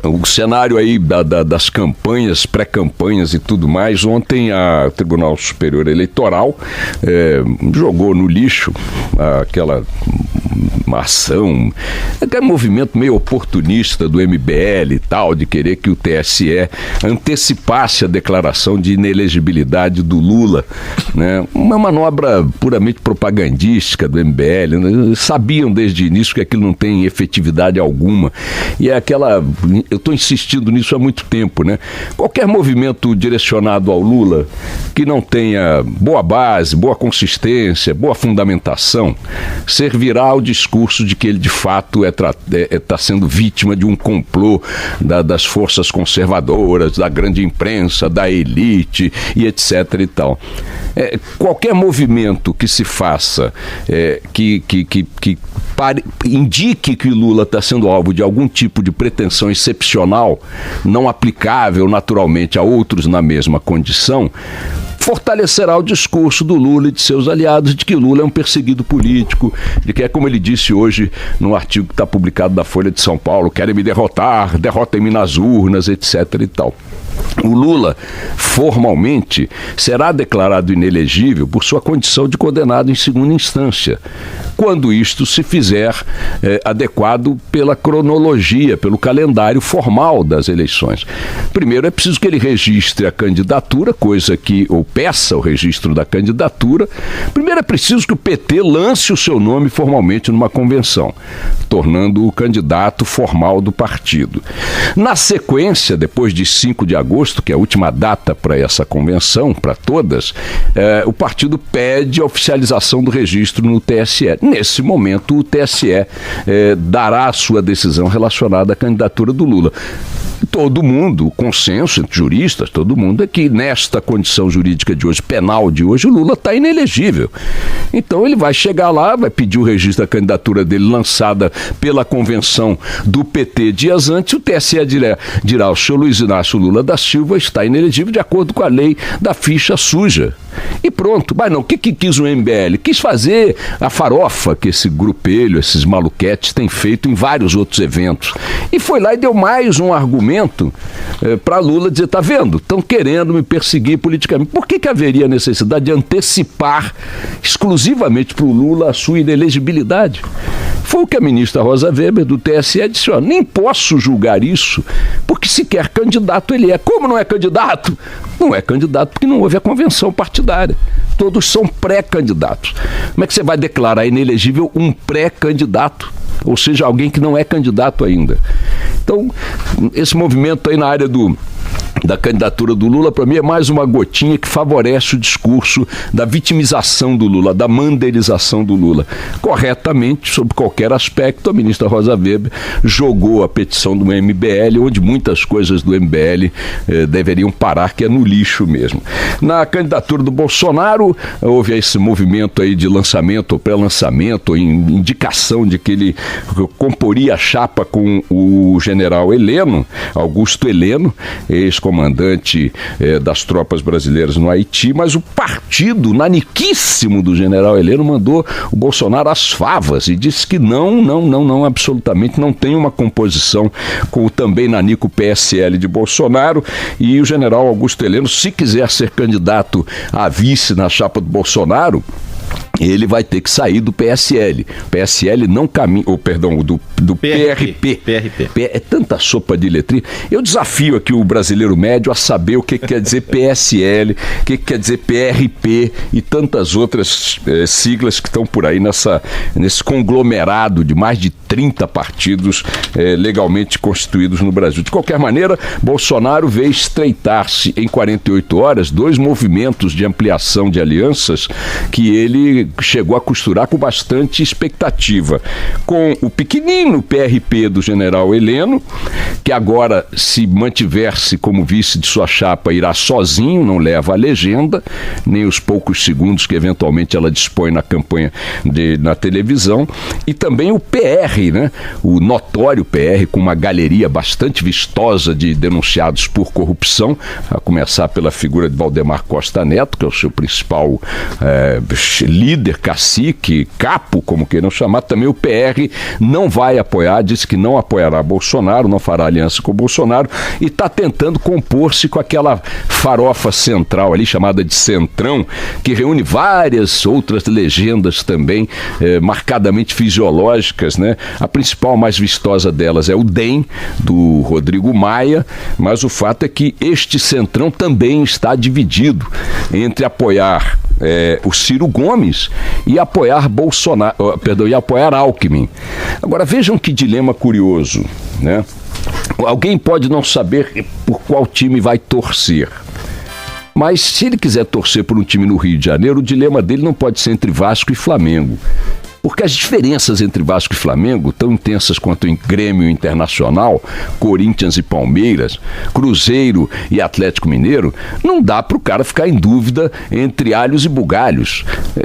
o cenário aí das campanhas, pré-campanhas e tudo mais. Ontem o Tribunal Superior Eleitoral jogou no lixo aquela ação, aquele movimento meio oportunista do MBL e tal, de querer que o TSE antecipasse a declaração de inelegibilidade do Lula, né? Uma manobra puramente propagandística do MBL, né? Sabiam desde o início que aquilo não tem efetividade alguma, e é aquela, eu estou insistindo nisso há muito tempo, né? Qualquer movimento direcionado ao Lula que não tenha boa base, boa consistência, boa fundamentação, servirá ao discurso de que ele de fato está sendo vítima de um complô das forças conservadoras, da grande imprensa, da elite e etc e tal. Qualquer movimento que se faça que indique que o Lula está sendo alvo de algum tipo de pretensão excepcional, não aplicável naturalmente a outros na mesma condição, fortalecerá o discurso do Lula e de seus aliados de que o Lula é um perseguido político, de que é como ele disse hoje num artigo que está publicado na Folha de São Paulo: querem me derrotar, derrotem-me nas urnas, etc e tal. O Lula, formalmente, será declarado inelegível por sua condição de condenado em segunda instância, quando isto se fizer adequado pela cronologia, pelo calendário formal das eleições. Primeiro é preciso que ele registre a candidatura, ou peça o registro da candidatura. Primeiro é preciso que o PT lance o seu nome formalmente numa convenção, tornando-o candidato formal do partido. Na sequência, depois de 5 de agosto, que é a última data para essa convenção, para todas, o partido pede a oficialização do registro no TSE. Nesse momento, o TSE dará a sua decisão relacionada à candidatura do Lula. Todo mundo, o consenso entre juristas, todo mundo é que nesta condição jurídica de hoje, penal de hoje, o Lula está inelegível. Então ele vai chegar lá, vai pedir o registro da candidatura dele lançada pela convenção do PT dias antes, o TSE dirá: o senhor Luiz Inácio Lula da Silva está inelegível de acordo com a lei da ficha suja. E pronto. Mas não, o que quis o MBL? Quis fazer a farofa que esse grupelho, esses maluquetes têm feito em vários outros eventos. E foi lá e deu mais um argumento para Lula dizer: tá vendo? Estão querendo me perseguir politicamente. Por que haveria necessidade de antecipar exclusivamente para o Lula a sua inelegibilidade? Foi o que a ministra Rosa Weber, do TSE, disse: ó, nem posso julgar isso, porque sequer candidato ele é. Como não é candidato? Não é candidato porque não houve a convenção partidária. Todos são pré-candidatos. Como é que você vai declarar inelegível um pré-candidato? Ou seja, alguém que não é candidato ainda. Então, esse movimento aí na área da candidatura do Lula, para mim, é mais uma gotinha que favorece o discurso da vitimização do Lula, da mandelização do Lula. Corretamente, sob qualquer aspecto, a ministra Rosa Weber jogou a petição do MBL, onde muitas coisas do MBL deveriam parar, que é no lixo mesmo. Na candidatura do Bolsonaro, houve esse movimento aí de lançamento, ou pré-lançamento, ou indicação de que ele comporia a chapa com o general Heleno, Augusto Heleno, ex-comandante das tropas brasileiras no Haiti, mas o partido naniquíssimo do general Heleno mandou o Bolsonaro às favas e disse que não, absolutamente não tem uma composição com o também nanico PSL de Bolsonaro, e o general Augusto Heleno, se quiser ser candidato a vice na chapa do Bolsonaro, ele vai ter que sair do PSL. PSL não caminha, do PRP. É tanta sopa de letrinha. Eu desafio aqui o brasileiro médio a saber o que quer dizer PSL, o que quer dizer PRP e tantas outras siglas que estão por aí nesse conglomerado de mais de 30 partidos legalmente constituídos no Brasil. De qualquer maneira, Bolsonaro veio estreitar-se em 48 horas 2 movimentos de ampliação de alianças que ele chegou a costurar com bastante expectativa. Com o pequenino PRP do general Heleno, que agora, se mantiver-se como vice de sua chapa, irá sozinho, não leva a legenda, nem os poucos segundos que eventualmente ela dispõe na campanha na televisão, e também o PR, né? O notório PR, com uma galeria bastante vistosa de denunciados por corrupção, a começar pela figura de Valdemar Costa Neto, que é o seu principal líder, cacique, capo, como queiram chamar. Também o PR não vai apoiar, disse que não apoiará Bolsonaro, não fará aliança com o Bolsonaro e está tentando compor-se com aquela farofa central ali, chamada de Centrão, que reúne várias outras legendas também, marcadamente fisiológicas, né? A principal, mais vistosa delas é o DEM, do Rodrigo Maia, mas o fato é que este Centrão também está dividido entre apoiar o Ciro Gomes e apoiar e apoiar Alckmin. Agora vejam que dilema curioso, né? Alguém pode não saber por qual time vai torcer, mas se ele quiser torcer por um time no Rio de Janeiro, o dilema dele não pode ser entre Vasco e Flamengo. Porque as diferenças entre Vasco e Flamengo, tão intensas quanto em Grêmio Internacional, Corinthians e Palmeiras, Cruzeiro e Atlético Mineiro, não dá para o cara ficar em dúvida entre alhos e bugalhos.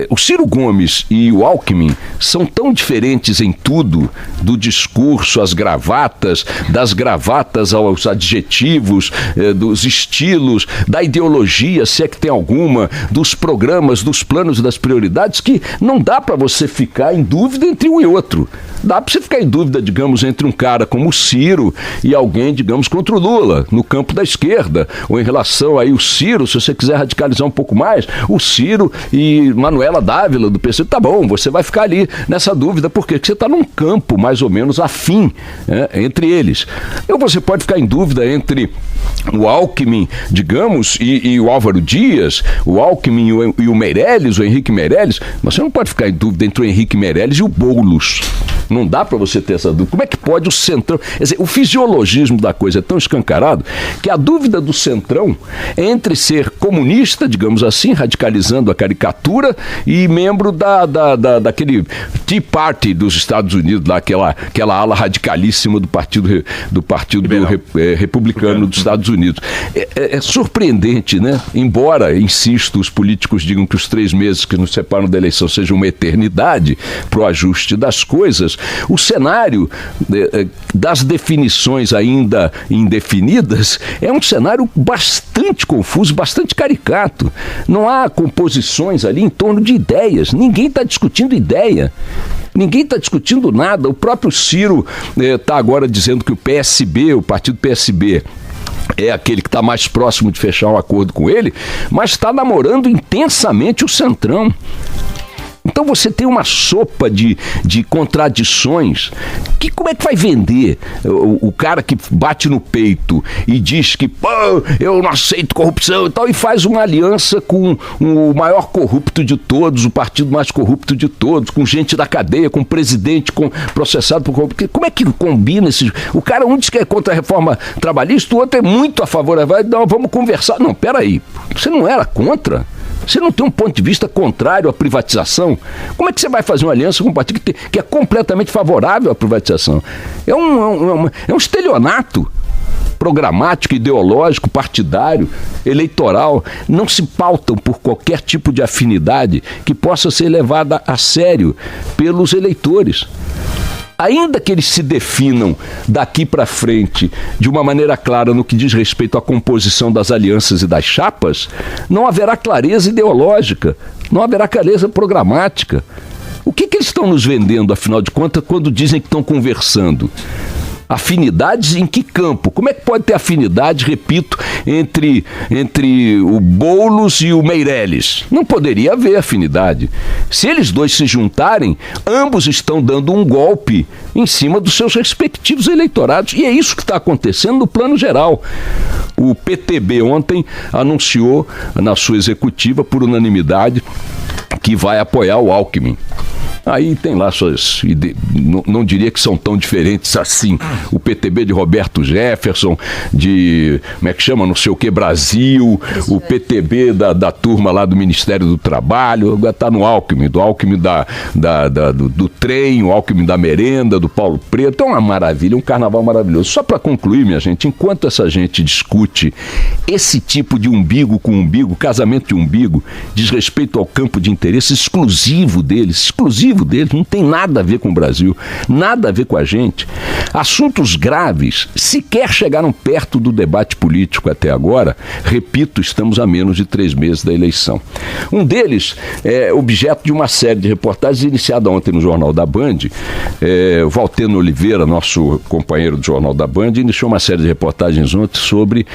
O Ciro Gomes e o Alckmin são tão diferentes em tudo, do discurso às gravatas, das gravatas aos adjetivos, dos estilos, da ideologia, se é que tem alguma, dos programas, dos planos e das prioridades, que não dá para você ficar em dúvida entre um e outro. Dá para você ficar em dúvida, digamos, entre um cara como o Ciro e alguém, digamos, contra o Lula, no campo da esquerda, ou em relação aí o Ciro, se você quiser radicalizar um pouco mais, o Ciro e Manuela Dávila do PC, tá bom, você vai ficar ali nessa dúvida, por quê? Porque você está num campo mais ou menos afim, entre eles. Ou você pode ficar em dúvida entre o Alckmin, digamos, e o Álvaro Dias, o Alckmin e o Meirelles, o Henrique Meirelles, mas você não pode ficar em dúvida entre o Henrique Meirelles e o Boulos. Não dá para você ter essa dúvida. Como é que pode o Centrão... Quer dizer, o fisiologismo da coisa é tão escancarado que a dúvida do Centrão é entre ser comunista, digamos assim, radicalizando a caricatura, e membro daquele Tea Party dos Estados Unidos, lá, aquela ala radicalíssima do Partido Republicano dos Estados Unidos. É surpreendente, né? Embora, insisto, os políticos digam que os 3 meses que nos separam da eleição sejam uma eternidade para o ajuste das coisas, o cenário das definições ainda indefinidas é um cenário bastante confuso, bastante caricato. Não há composições ali em torno de ideias. Ninguém está discutindo ideia. Ninguém está discutindo nada. O próprio Ciro está agora dizendo que o PSB, o partido PSB, é aquele que está mais próximo de fechar um acordo com ele, mas está namorando intensamente o Centrão. Então você tem uma sopa de contradições que como é que vai vender? O cara que bate no peito e diz que eu não aceito corrupção e tal, e faz uma aliança com o maior corrupto de todos, o partido mais corrupto de todos, com gente da cadeia, com presidente processado por corrupção. Como é que combina esses... O cara, um diz que é contra a reforma trabalhista, o outro é muito a favor. Não, vamos conversar. Não, peraí, você não era contra? Você não tem um ponto de vista contrário à privatização? Como é que você vai fazer uma aliança com um partido que é completamente favorável à privatização? É um estelionato programático, ideológico, partidário, eleitoral. Não se pautam por qualquer tipo de afinidade que possa ser levada a sério pelos eleitores. Ainda que eles se definam daqui para frente de uma maneira clara no que diz respeito à composição das alianças e das chapas, não haverá clareza ideológica, não haverá clareza programática. O que eles estão nos vendendo, afinal de contas, quando dizem que estão conversando? Afinidades em que campo? Como é que pode ter afinidade, repito, entre o Boulos e o Meirelles? Não poderia haver afinidade. Se eles dois se juntarem, ambos estão dando um golpe em cima dos seus respectivos eleitorados. E é isso que está acontecendo no plano geral. O PTB ontem anunciou na sua executiva, por unanimidade, que vai apoiar o Alckmin. Aí tem lá suas ideias, não diria que são tão diferentes assim. O PTB de Roberto Jefferson, de, como é que chama, não sei o que, Brasil, o PTB da turma lá do Ministério do Trabalho, agora está no Alckmin, do Alckmin do trem, o Alckmin da merenda, do Paulo Preto. É uma maravilha, um carnaval maravilhoso. Só para concluir, minha gente, enquanto essa gente discute esse tipo de umbigo com umbigo, casamento de umbigo, diz respeito ao campo de interesse exclusivo deles, exclusivo exclusivo deles, não tem nada a ver com o Brasil, nada a ver com a gente. Assuntos graves sequer chegaram perto do debate político até agora. Repito, estamos a menos de 3 meses da eleição. Um deles é objeto de uma série de reportagens iniciada ontem no Jornal da Band. Valteno Oliveira, nosso companheiro do Jornal da Band, iniciou uma série de reportagens ontem sobre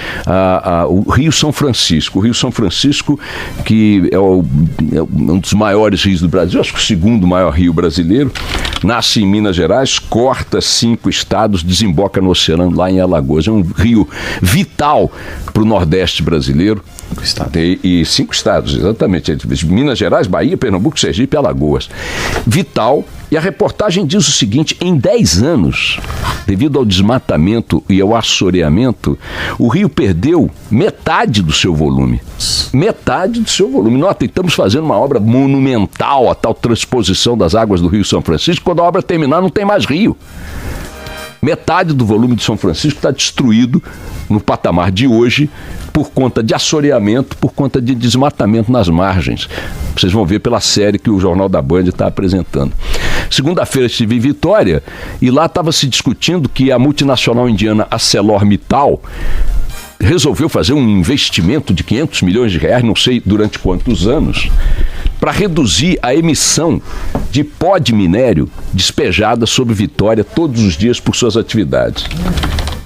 o Rio São Francisco. O Rio São Francisco, que é um dos maiores rios do Brasil, acho que o segundo maior rio brasileiro, nasce em Minas Gerais, corta 5 estados, desemboca no oceano lá em Alagoas. É um rio vital para o Nordeste brasileiro. E 5 estados, exatamente. Minas Gerais, Bahia, Pernambuco, Sergipe e Alagoas. Vital. E a reportagem diz o seguinte: em 10 anos, devido ao desmatamento e ao assoreamento, o rio perdeu metade do seu volume. Metade do seu volume. Notem, estamos fazendo uma obra monumental, a tal transposição das águas do Rio São Francisco. Quando a obra terminar, não tem mais rio. Metade do volume de São Francisco está destruído no patamar de hoje por conta de assoreamento, por conta de desmatamento nas margens. Vocês vão ver pela série que o Jornal da Band está apresentando. Segunda-feira estive em Vitória e lá estava se discutindo que a multinacional indiana ArcelorMittal resolveu fazer um investimento de 500 milhões de reais, não sei durante quantos anos, para reduzir a emissão de pó de minério despejada sobre Vitória todos os dias por suas atividades.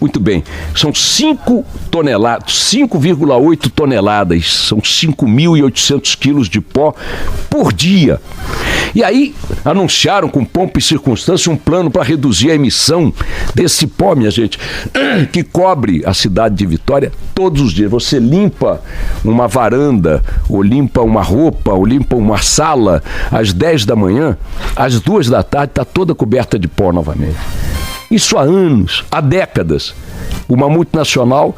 Muito bem, são 5,8 toneladas, são 5.800 quilos de pó por dia. E aí anunciaram com pompa e circunstância um plano para reduzir a emissão desse pó, minha gente, que cobre a cidade de Vitória todos os dias. Você limpa uma varanda, ou limpa uma roupa, ou limpa uma sala às 10 da manhã, às 2 da tarde está toda coberta de pó novamente. Isso há anos, há décadas. Uma multinacional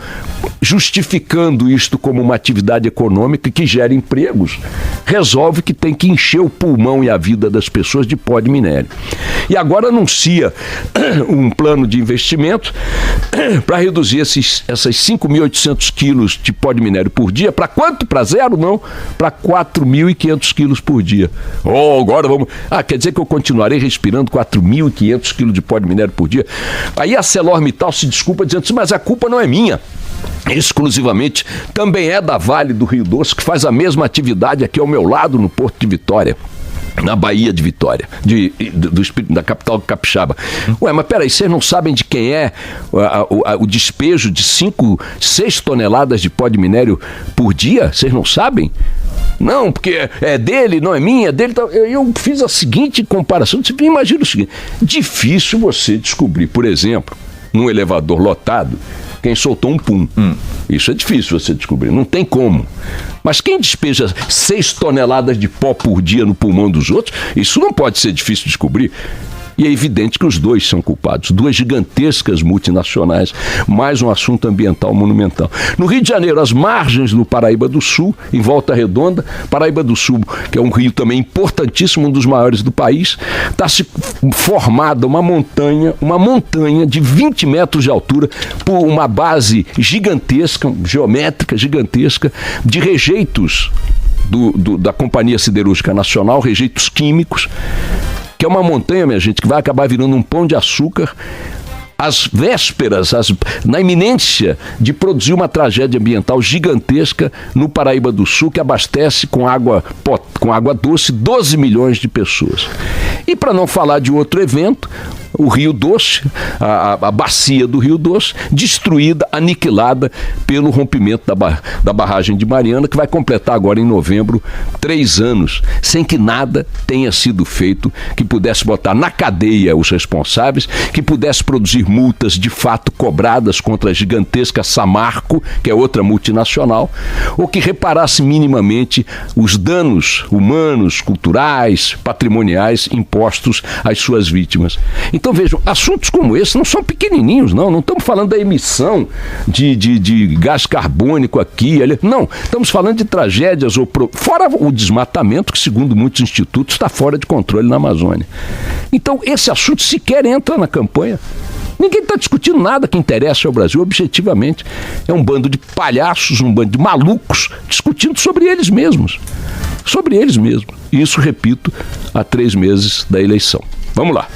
justificando isto como uma atividade econômica que gera empregos, resolve que tem que encher o pulmão e a vida das pessoas de pó de minério. E agora anuncia um plano de investimento para reduzir essas 5.800 quilos de pó de minério por dia. Para quanto? Para zero? Não. Para 4.500 quilos por dia. Agora vamos... quer dizer que eu continuarei respirando 4.500 quilos de pó de minério por dia? Aí a ArcelorMittal se desculpa dizendo assim, mas a culpa não é minha. Exclusivamente também é da Vale do Rio Doce, que faz a mesma atividade aqui ao meu lado no Porto de Vitória, na Baía de Vitória, da capital capixaba. Mas peraí, vocês não sabem de quem é o despejo de 6 toneladas de pó de minério por dia? Vocês não sabem? Não, porque é dele, não é minha, é dele. Eu fiz a seguinte comparação. Você imagina o seguinte: difícil você descobrir, por exemplo, num elevador lotado, quem soltou um pum. Isso é difícil você descobrir, não tem como. Mas quem despeja 6 toneladas de pó por dia no pulmão dos outros, isso não pode ser difícil de descobrir. E é evidente que os dois são culpados, 2 gigantescas multinacionais, mais um assunto ambiental monumental. No Rio de Janeiro, às margens do Paraíba do Sul, em Volta Redonda, Paraíba do Sul, que é um rio também importantíssimo, um dos maiores do país, está se formada uma montanha de 20 metros de altura, por uma base gigantesca, geométrica gigantesca, de rejeitos da Companhia Siderúrgica Nacional, rejeitos químicos, que é uma montanha, minha gente, que vai acabar virando um pão de açúcar às vésperas, na iminência de produzir uma tragédia ambiental gigantesca no Paraíba do Sul, que abastece com água doce 12 milhões de pessoas. E para não falar de outro evento, o Rio Doce, a bacia do Rio Doce, destruída, aniquilada pelo rompimento da barragem de Mariana, que vai completar agora em novembro 3 anos, sem que nada tenha sido feito que pudesse botar na cadeia os responsáveis, que pudesse produzir multas de fato cobradas contra a gigantesca Samarco, que é outra multinacional, ou que reparasse minimamente os danos humanos, culturais, patrimoniais impostos às suas vítimas. Então vejam, assuntos como esse não são pequenininhos, não estamos falando da emissão de gás carbônico aqui, ali, não, estamos falando de tragédias, fora o desmatamento que, segundo muitos institutos, está fora de controle na Amazônia. Então esse assunto sequer entra na campanha. Ninguém está discutindo nada que interessa ao Brasil objetivamente. É um bando de palhaços, um bando de malucos discutindo sobre eles mesmos. Sobre eles mesmos. Isso, repito, há 3 meses da eleição. Vamos lá.